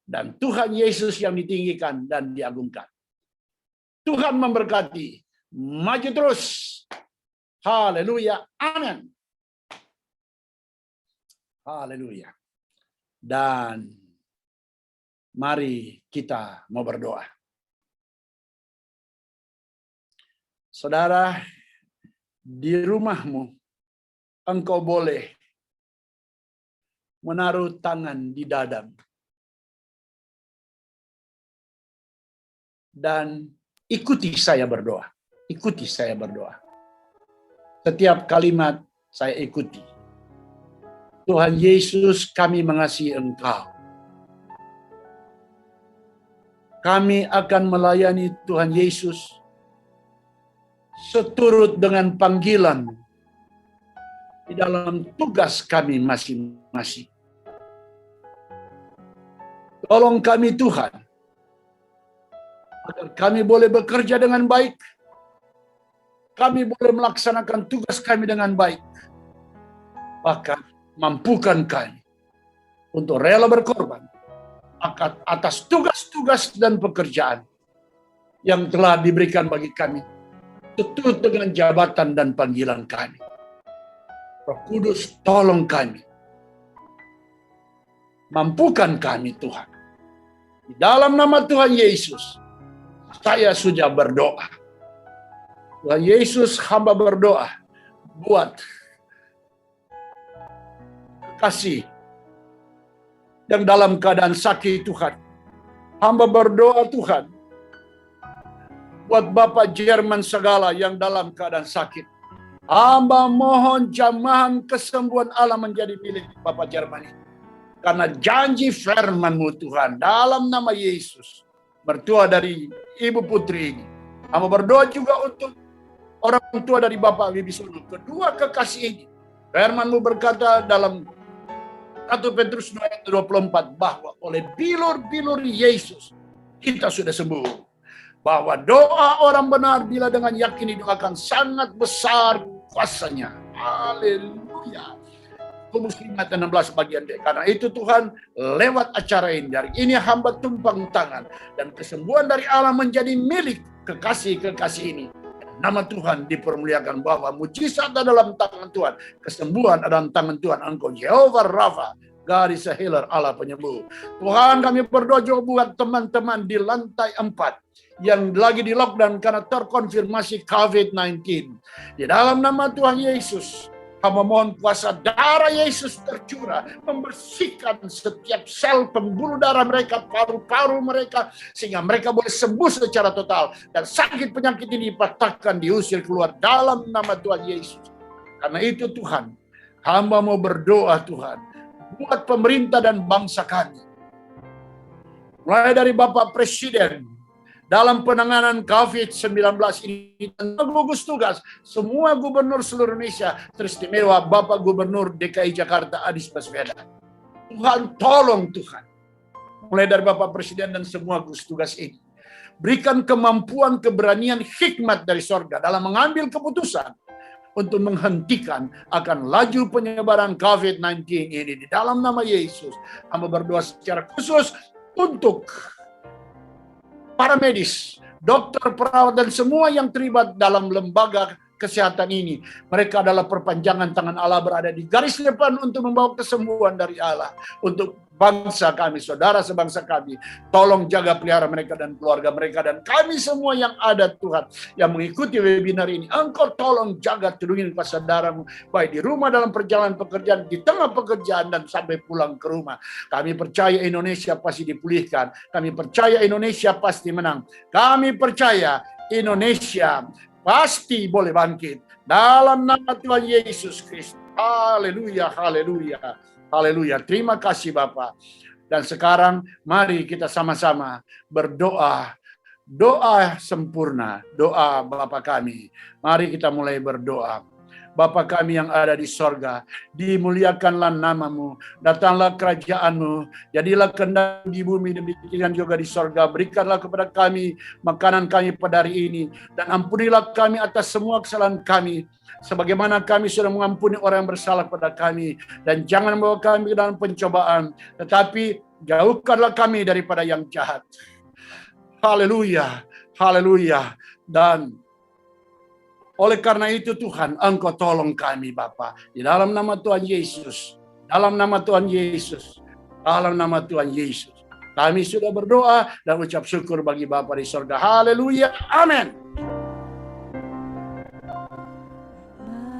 [SPEAKER 3] Dan Tuhan Yesus yang ditinggikan dan diagungkan. Tuhan memberkati. Maju terus. Haleluya. Amin. Haleluya. Dan mari kita mau berdoa. Saudara, di rumahmu engkau boleh menaruh tangan di dadamu. Dan ikuti saya berdoa. Ikuti saya berdoa. Setiap kalimat saya ikuti. Tuhan Yesus, kami mengasihi Engkau. Kami akan melayani Tuhan Yesus seturut dengan panggilan di dalam tugas kami masing-masing. Tolong kami Tuhan, agar kami boleh bekerja dengan baik, kami boleh melaksanakan tugas kami dengan baik, bahkan mampukan kami untuk rela berkorban atas tugas-tugas dan pekerjaan yang telah diberikan bagi kami, seturut dengan jabatan dan panggilan kami. Roh Kudus, tolong kami. Mampukan kami Tuhan. Di dalam nama Tuhan Yesus, saya sudah berdoa. Tuhan Yesus, hamba berdoa buat kasih yang dalam keadaan sakit Tuhan. Hamba berdoa Tuhan buat Bapak Jerman segala yang dalam keadaan sakit. Hamba mohon jamahan kesembuhan Allah menjadi milik Bapak Jerman ini. Karena janji firman-Mu Tuhan dalam nama Yesus, mertua dari Ibu Putri ini. Hamba berdoa juga untuk orang tua dari Bapak Wibisono, kedua kekasih ini. Firman-Mu berkata dalam 1 Petrus 2 ayat 24 bahwa oleh bilur-bilur Yesus kita sudah sembuh. Bahwa doa orang benar bila dengan yakin didoakan sangat besar kuasanya. Haleluya. Muslimat 16 bagian D. Karena itu Tuhan lewat acara ini, dari ini hamba tumpang tangan dan kesembuhan dari Allah menjadi milik kekasih-kekasih ini. Nama Tuhan dipermuliakan bahwa mujizat ada dalam tangan Tuhan, kesembuhan ada dalam tangan Tuhan. Engkau Jehovah Rafa, God is a healer, Allah penyembuh. Tuhan, kami berdoa juga buat teman-teman di lantai 4 yang lagi di lockdown karena terkonfirmasi COVID-19. Di dalam nama Tuhan Yesus, hamba mohon kuasa darah Yesus tercurah, membersihkan setiap sel pembuluh darah mereka, paru-paru mereka, sehingga mereka boleh sembuh secara total. Dan sakit penyakit ini dipatahkan, diusir keluar dalam nama Tuhan Yesus. Karena itu Tuhan, hamba mau berdoa Tuhan, buat pemerintah dan bangsa kami. Mulai dari Bapak Presiden, dalam penanganan COVID-19 ini, gugus tugas semua gubernur seluruh Indonesia, teristimewa Bapak Gubernur DKI Jakarta Anies Baswedan. Tuhan, tolong Tuhan. Mulai dari Bapak Presiden dan semua gugus tugas ini. Berikan kemampuan, keberanian, hikmat dari sorga dalam mengambil keputusan. untuk menghentikan akan laju penyebaran COVID-19 ini. Di dalam nama Yesus, hamba berdoa secara khusus untuk para medis, dokter, perawat, dan semua yang terlibat dalam lembaga kesehatan ini. Mereka adalah perpanjangan tangan Allah, berada di garis depan untuk membawa kesembuhan dari Allah untuk bangsa kami, saudara sebangsa kami. Tolong jaga pelihara mereka dan keluarga mereka, dan kami semua yang ada Tuhan, yang mengikuti webinar ini. Engkau tolong jaga, tudungin pas saudaramu, baik di rumah, dalam perjalanan pekerjaan, di tengah pekerjaan, dan sampai pulang ke rumah. Kami percaya Indonesia pasti dipulihkan. Kami percaya Indonesia pasti menang. Kami percaya Indonesia pasti boleh bangkit. Dalam nama Tuhan Yesus Kristus. Haleluya, haleluya. Haleluya. Terima kasih Bapak. Dan sekarang mari kita sama-sama berdoa. Doa sempurna. Doa Bapa kami. Mari kita mulai berdoa. Bapa kami yang ada di sorga, dimuliakanlah namamu, datanglah kerajaanmu, jadilah kehendak di bumi demikian juga di sorga. Berikanlah kepada kami makanan kami pada hari ini, dan ampunilah kami atas semua kesalahan kami, sebagaimana kami sudah mengampuni orang yang bersalah pada kami. Dan jangan membawa kami ke dalam pencobaan, tetapi jauhkanlah kami daripada yang jahat. Haleluya, haleluya. Dan oleh karena itu Tuhan, Engkau tolong kami Bapa. Di dalam nama Tuhan Yesus, dalam nama Tuhan Yesus, dalam nama Tuhan Yesus. Kami sudah berdoa dan ucap syukur bagi Bapa di surga. Haleluya, amin.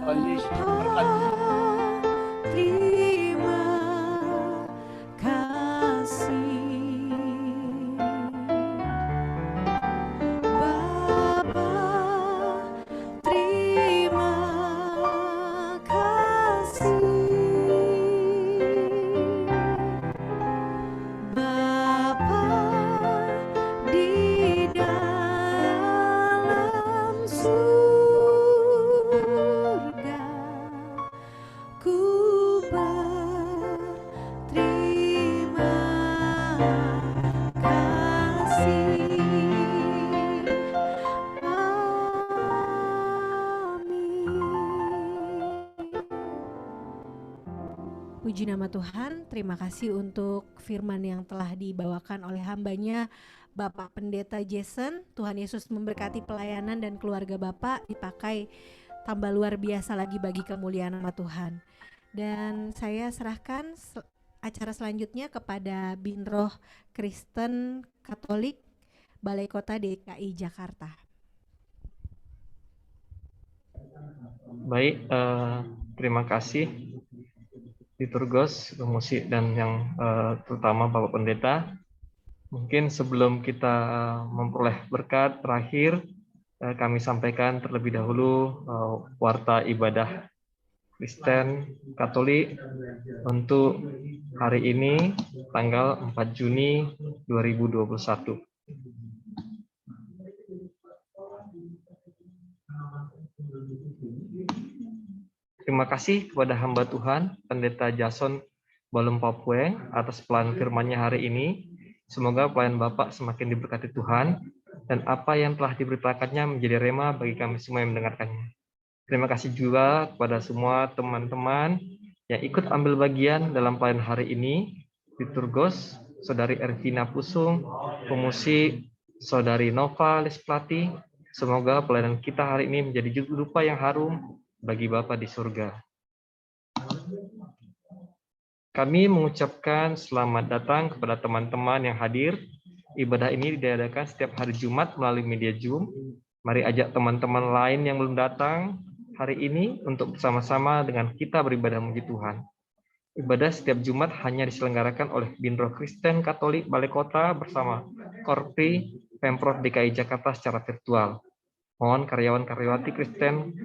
[SPEAKER 3] Tuhan Yesus berkati.
[SPEAKER 2] Terima kasih Bapa, terima kasih Bapa di dalam surga. Ku berterima kasih. Amin. Puji nama Tuhan, terima kasih untuk firman yang telah dibawakan oleh hambanya Bapak Pendeta Jason. Tuhan Yesus memberkati pelayanan dan keluarga Bapak, dipakai tambah luar biasa lagi bagi kemuliaan nama Tuhan. Dan saya serahkan acara selanjutnya kepada Binroh Kristen Katolik Balai Kota DKI Jakarta.
[SPEAKER 1] Baik, terima kasih Liturgos, musik, dan yang terutama Bapak Pendeta. Mungkin sebelum kita memperoleh berkat terakhir, kami sampaikan terlebih dahulu warta ibadah Kristen Katolik untuk hari ini, tanggal 4 Juni 2021. Terima kasih kepada hamba Tuhan, Pendeta Jason Balem Papueng, atas pelayanan firman-Nya hari ini. Semoga pelayan Bapak semakin diberkati Tuhan, dan apa yang telah diberitakannya menjadi rema bagi kami semua yang mendengarkannya. Terima kasih juga kepada semua teman-teman yang ikut ambil bagian dalam pelayanan hari ini. Liturgos, Saudari Ervina Pusung, pemusik, Saudari Nova Lesplati. Semoga pelayanan kita hari ini menjadi rupa yang harum bagi Bapa di surga. Kami mengucapkan selamat datang kepada teman-teman yang hadir. Ibadah ini diadakan setiap hari Jumat melalui media Zoom. Mari ajak teman-teman lain yang belum datang hari ini untuk bersama-sama dengan kita beribadah memuji Tuhan. Ibadah setiap Jumat hanya diselenggarakan oleh Binroh Kristen Katolik Balai Kota bersama Korpri Pemprov DKI Jakarta secara virtual. Mohon karyawan-karyawati Kristen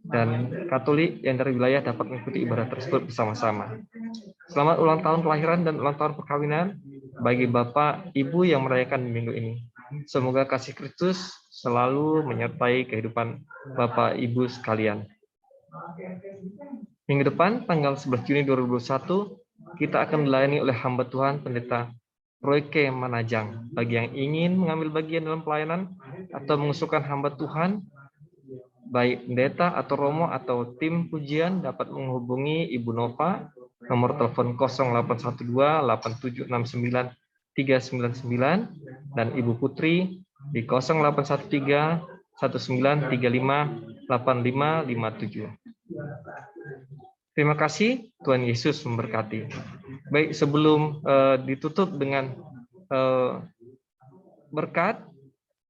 [SPEAKER 1] dan Katolik yang dari wilayah dapat mengikuti ibadah tersebut bersama-sama. Selamat ulang tahun kelahiran dan ulang tahun perkawinan bagi Bapak Ibu yang merayakan minggu ini. Semoga kasih Kristus selalu menyertai kehidupan Bapak Ibu sekalian. Minggu depan, tanggal 11 Juni 2021, kita akan dilayani oleh hamba Tuhan Pendeta Royke Manajang. Bagi yang ingin mengambil bagian dalam pelayanan atau mengusulkan hamba Tuhan baik pendeta atau romo atau tim pujian dapat menghubungi Ibu Nova nomor telepon 0812 8769 399 dan Ibu Putri di 0813 1935 8557. Terima kasih, Tuhan Yesus memberkati. Baik, sebelum ditutup dengan berkat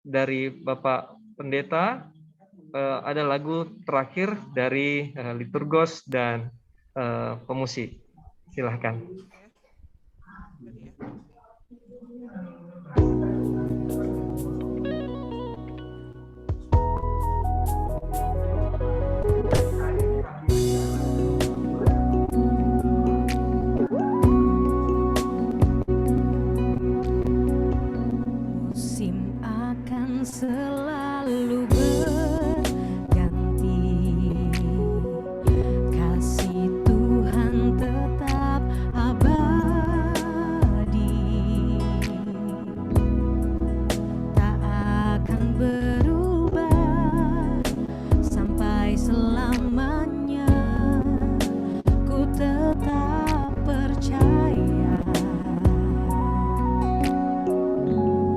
[SPEAKER 1] dari Bapak Pendeta, ada lagu terakhir dari liturgos dan pemusik. Silahkan.
[SPEAKER 2] Musim akan selalu berganti, kasih Tuhan tetap abadi, tak akan berubah sampai selamanya. Ku tetap percaya,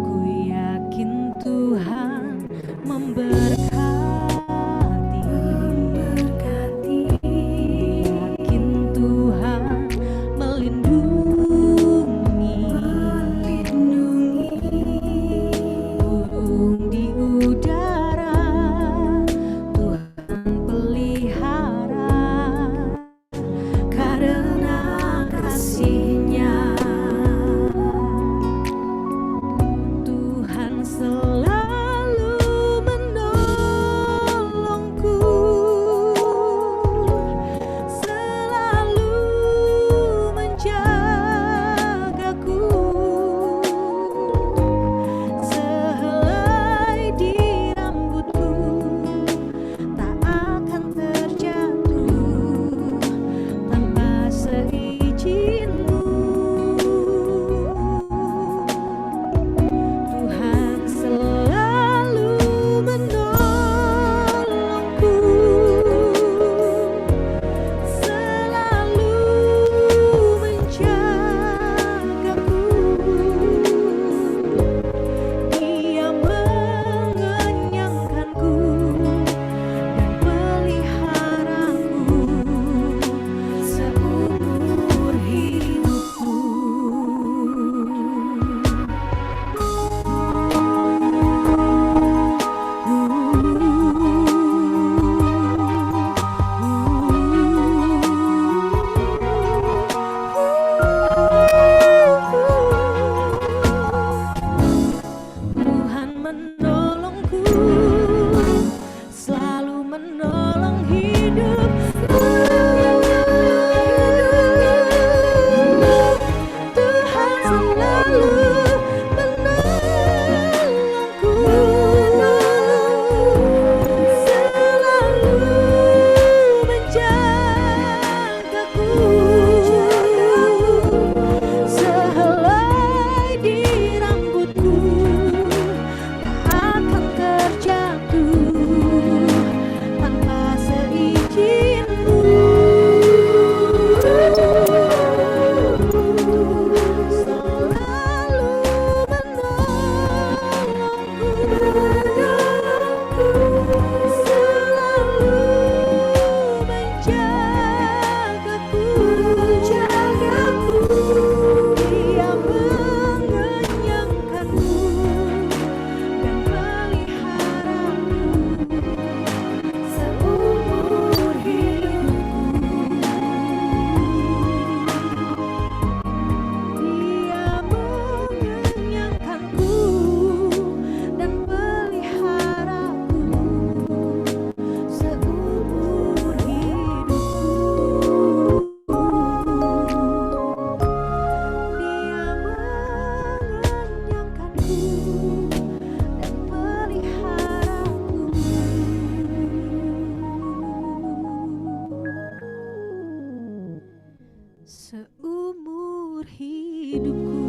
[SPEAKER 2] ku yakin Tuhan memberkati, yakin Tuhan melindungi, burung di udara Tuhan pelihara, karena kasih-Nya Tuhan selalu menolongku, selalu menjagaku, sehelai di rambutku tak akan terjatuh tanpa seizin-Mu. Tuhan selalu menolongku, selalu menjagaku, Dia mengenyangkanku dan peliharaku seumur hidupku. Tuhan menolongku, selalu menolong hidupku. Tuhan selalu menolongku, selalu menjagaku, sehelai di rambutku tak akan terjatuh tanpa seizin-Mu. Selalu menolongku, selalu menjagaku, Dia mengenyangkanku dan peliharaku seumur hidupku. Dia mengenyangkanku dan peliharaku seumur hidupku. Dia mengenyangkanku dan peliharaku seumur hidupku.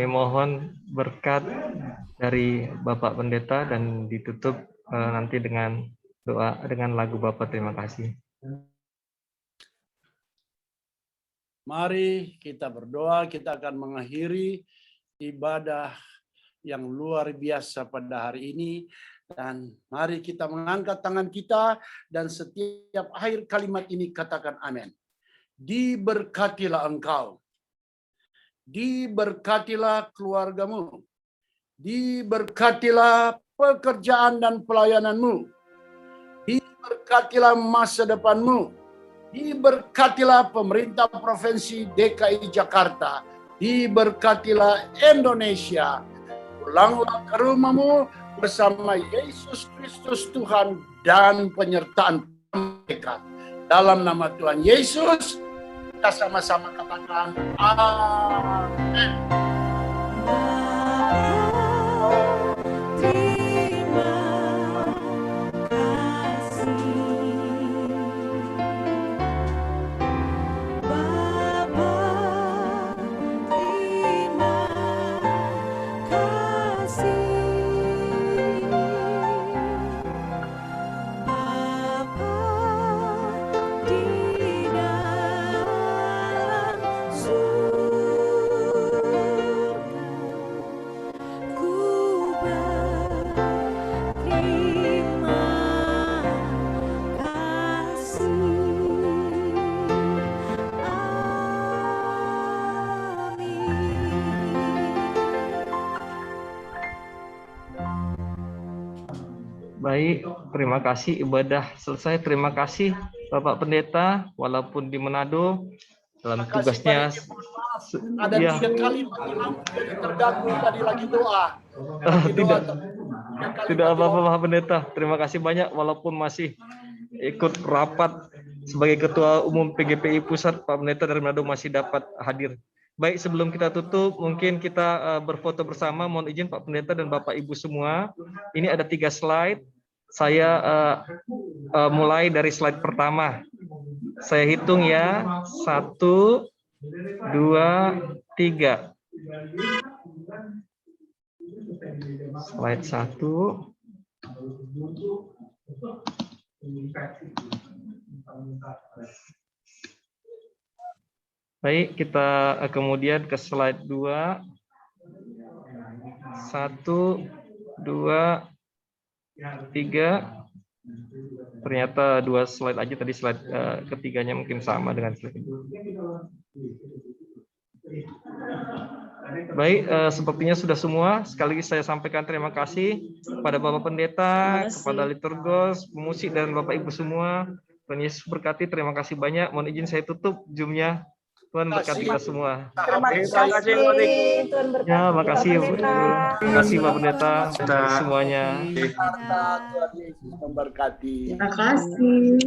[SPEAKER 1] kami mohon berkat dari Bapak Pendeta dan ditutup nanti dengan doa dengan lagu Bapak. Terima kasih.
[SPEAKER 3] Mari kita berdoa, kita akan mengakhiri ibadah yang luar biasa pada hari ini. Dan mari kita mengangkat tangan kita dan setiap akhir kalimat ini katakan amin. Diberkatilah engkau. Diberkatilah keluargamu. Diberkatilah pekerjaan dan pelayananmu. Diberkatilah masa depanmu. Diberkatilah pemerintah Provinsi DKI Jakarta. Diberkatilah Indonesia. Pulanglah ke rumahmu bersama Yesus Kristus Tuhan dan penyertaan mereka. Dalam nama Tuhan Yesus, kita sama-sama katakan amin.
[SPEAKER 1] Baik, terima kasih, ibadah selesai. Terima kasih Bapak Pendeta, walaupun di Manado dalam tugasnya.
[SPEAKER 3] Ada
[SPEAKER 1] Ya.
[SPEAKER 3] 3 kali jadi terganggu tadi lagi doa.
[SPEAKER 1] Tidak apa-apa Bapak Pendeta. Terima kasih banyak walaupun masih ikut rapat sebagai Ketua Umum PGPI Pusat, Pak Pendeta dari Manado masih dapat hadir. Baik, sebelum kita tutup, mungkin kita berfoto bersama. Mohon izin Pak Pendeta dan Bapak Ibu semua. Ini ada 3 slide. Saya mulai dari slide pertama. Saya hitung ya. 1, 2, 3. Slide 1. Baik, kita kemudian ke slide 2. 1, 2, 3. Ternyata 2 slide aja tadi, slide ketiganya mungkin sama dengan slide kedua. Baik, sepertinya sudah semua. Sekali lagi saya sampaikan terima kasih kepada Bapak Pendeta, kepada liturgos, pemusik, dan Bapak Ibu semua. Tuhan Yesus berkati, terima kasih banyak. Mohon izin saya tutup Zoom-nya. Tuhan berkati kita semua.
[SPEAKER 4] Terima kasih. Tuhan berkati.
[SPEAKER 1] Ya, makasih. Terima kasih Pak Pendeta semuanya.
[SPEAKER 3] Tuhan Yesus memberkati.
[SPEAKER 4] Terima kasih.